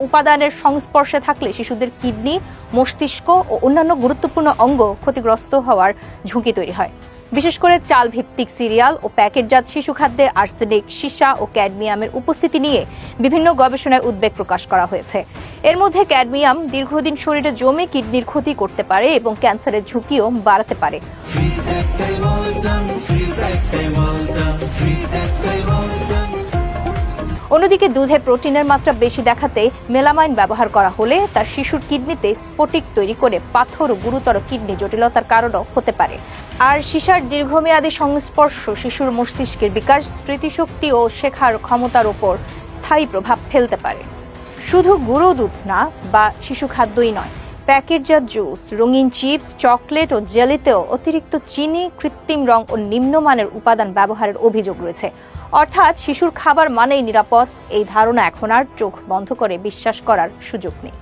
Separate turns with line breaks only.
উপাদানের সংস্পর্শে থাকলে শিশুদের কিডনি, মস্তিষ্ক ও অন্যান্য গুরুত্বপূর্ণ অঙ্গ ক্ষতিগ্রস্ত হওয়ার ঝুঁকি তৈরি হয়। বিশেষ করে চাল ভিত্তিক সিরিয়াল ও প্যাকেটজাত শিশু খাদ্যে আর্সেনিক, সীসা ও ক্যাডমিয়ামের উপস্থিতি নিয়ে বিভিন্ন গবেষণায় উদ্বেগ প্রকাশ করা হয়েছে। এর মধ্যে ক্যাডমিয়াম দীর্ঘদিন শরীরে জমে কিডনির ক্ষতি করতে পারে এবং ক্যান্সারের ঝুঁকিও বাড়াতে পারে। অন্যদিকে দুধে প্রোটিনের মাত্রা বেশি দেখাতে মেলামাইন ব্যবহার করা হলে তার শিশুর কিডনিতে স্ফটিক তৈরি করে পাথর ও গুরুতর কিডনি জটিলতার কারণও হতে পারে। আর সীসার দীর্ঘমেয়াদী সংস্পর্শ শিশুর মস্তিষ্কের বিকাশ, স্মৃতিশক্তি ও শেখার ক্ষমতার উপর স্থায়ী প্রভাব ফেলতে পারে। শুধু গুঁড়ো দুধ না বা শিশু খাদ্যই নয়, প্যাকেটজাত জুস, রঙিন চিপস, চকলেট ও জেলিতেও অতিরিক্ত চিনি, কৃত্রিম রং ও নিম্নমানের উপাদান ব্যবহারের অভিযোগ রয়েছে। অর্থাৎ শিশুর খাবার মানেই নিরাপদ, এই ধারণা এখন আর চোখ বন্ধ করে বিশ্বাস করার সুযোগ নেই।